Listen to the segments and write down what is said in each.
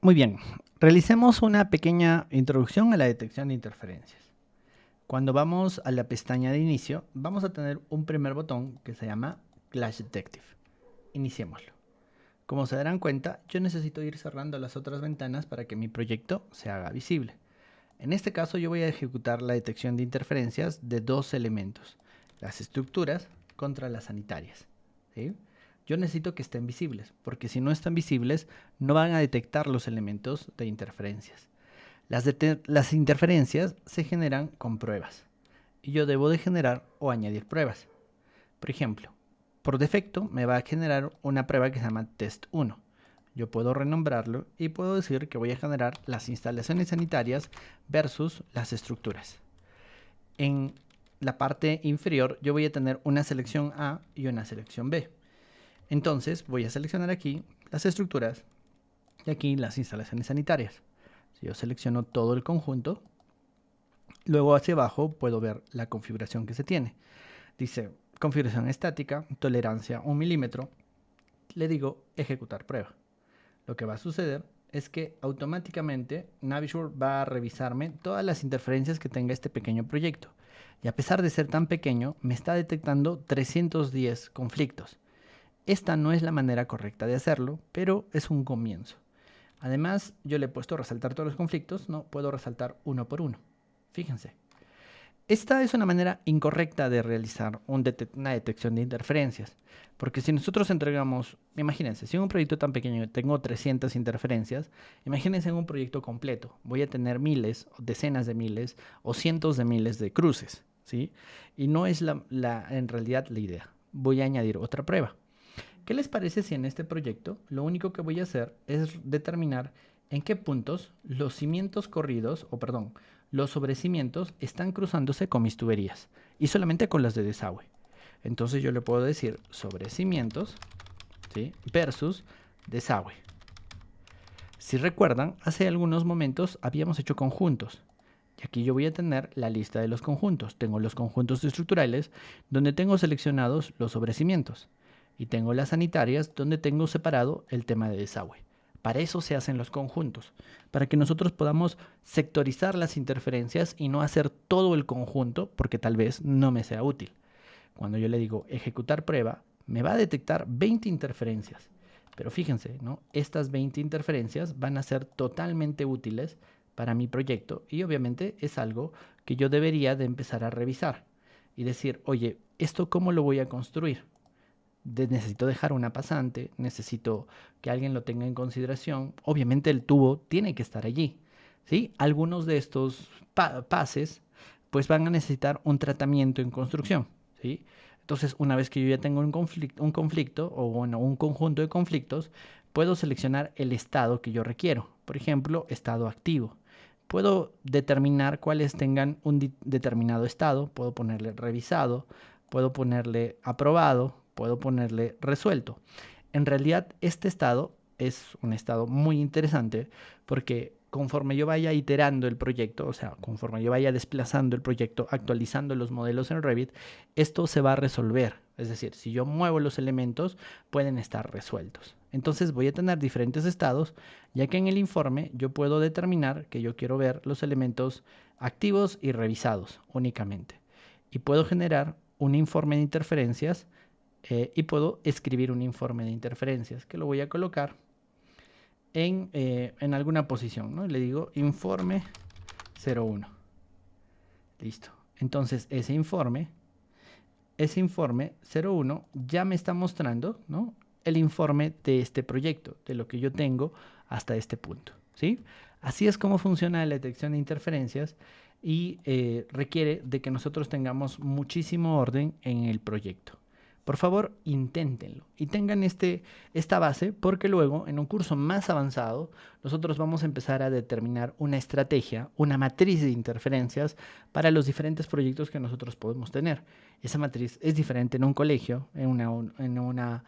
Muy bien, realicemos una pequeña introducción a la detección de interferencias. Cuando vamos a la pestaña de inicio, vamos a tener un primer botón que se llama Clash Detective. Iniciémoslo. Como se darán cuenta, yo necesito ir cerrando las otras ventanas para que mi proyecto se haga visible. En este caso yo voy a ejecutar la detección de interferencias de dos elementos, las estructuras contra las sanitarias. ¿Sí? Yo necesito que estén visibles, porque si no están visibles, no van a detectar los elementos de interferencias. Las interferencias se generan con pruebas, y yo debo de generar o añadir pruebas. Por ejemplo, por defecto me va a generar una prueba que se llama test 1. Yo puedo renombrarlo y puedo decir que voy a generar las instalaciones sanitarias versus las estructuras. En la parte inferior yo voy a tener una selección A y una selección B. Entonces voy a seleccionar aquí las estructuras y aquí las instalaciones sanitarias. Si yo selecciono todo el conjunto, luego hacia abajo puedo ver la configuración que se tiene. Dice configuración estática, tolerancia 1 milímetro. Le digo ejecutar prueba. Lo que va a suceder es que automáticamente Navisure va a revisarme todas las interferencias que tenga este pequeño proyecto. Y a pesar de ser tan pequeño, me está detectando 310 conflictos. Esta no es la manera correcta de hacerlo, pero es un comienzo. Además, yo le he puesto resaltar todos los conflictos, no puedo resaltar uno por uno. Fíjense. Esta es una manera incorrecta de realizar una detección de interferencias, porque si nosotros entregamos, imagínense, si en un proyecto tan pequeño tengo 300 interferencias, imagínense en un proyecto completo, voy a tener miles, decenas de miles o cientos de miles de cruces, ¿sí? Y no es en realidad la idea. Voy a añadir otra prueba. ¿Qué les parece si en este proyecto lo único que voy a hacer es determinar en qué puntos los cimientos corridos, o perdón, los sobrecimientos están cruzándose con mis tuberías y solamente con las de desagüe? Entonces yo le puedo decir sobrecimientos, ¿sí?, versus desagüe. Si recuerdan, hace algunos momentos habíamos hecho conjuntos. Y aquí yo voy a tener la lista de los conjuntos. Tengo los conjuntos estructurales donde tengo seleccionados los sobrecimientos. Y tengo las sanitarias donde tengo separado el tema de desagüe. Para eso se hacen los conjuntos, para que nosotros podamos sectorizar las interferencias y no hacer todo el conjunto porque tal vez no me sea útil. Cuando yo le digo ejecutar prueba, me va a detectar 20 interferencias. Pero fíjense, ¿no? Estas 20 interferencias van a ser totalmente útiles para mi proyecto y obviamente es algo que yo debería de empezar a revisar y decir, oye, ¿esto cómo lo voy a construir? Necesito dejar una pasante, necesito que alguien lo tenga en consideración. Obviamente el tubo tiene que estar allí, ¿sí? Algunos de estos pases pues van a necesitar un tratamiento en construcción, ¿sí? Entonces, una vez que yo ya tengo un conflicto o bueno, un conjunto de conflictos, puedo seleccionar el estado que yo requiero. Por ejemplo, estado activo. Puedo determinar cuáles tengan un determinado estado. Puedo ponerle revisado, puedo ponerle aprobado, puedo ponerle resuelto. En realidad, este estado es un estado muy interesante porque conforme yo vaya iterando el proyecto, o sea, conforme yo vaya desplazando el proyecto, actualizando los modelos en Revit, esto se va a resolver. Es decir, si yo muevo los elementos, pueden estar resueltos. Entonces voy a tener diferentes estados, ya que en el informe yo puedo determinar que yo quiero ver los elementos activos y revisados únicamente. Y puedo generar un informe de interferencias y puedo escribir un informe de interferencias que lo voy a colocar en alguna posición, ¿no? Le digo informe 01. Listo. Entonces ese informe 01 ya me está mostrando, ¿no?, el informe de este proyecto, de lo que yo tengo hasta este punto, ¿sí? Así es como funciona la detección de interferencias y requiere de que nosotros tengamos muchísimo orden en el proyecto. Por favor, inténtenlo y tengan esta base porque luego en un curso más avanzado nosotros vamos a empezar a determinar una estrategia, una matriz de interferencias para los diferentes proyectos que nosotros podemos tener. Esa matriz es diferente en un colegio, en una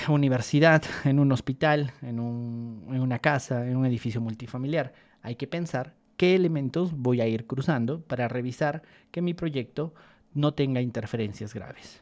universidad, en un hospital, en una casa, en un edificio multifamiliar. Hay que pensar qué elementos voy a ir cruzando para revisar que mi proyecto no tenga interferencias graves.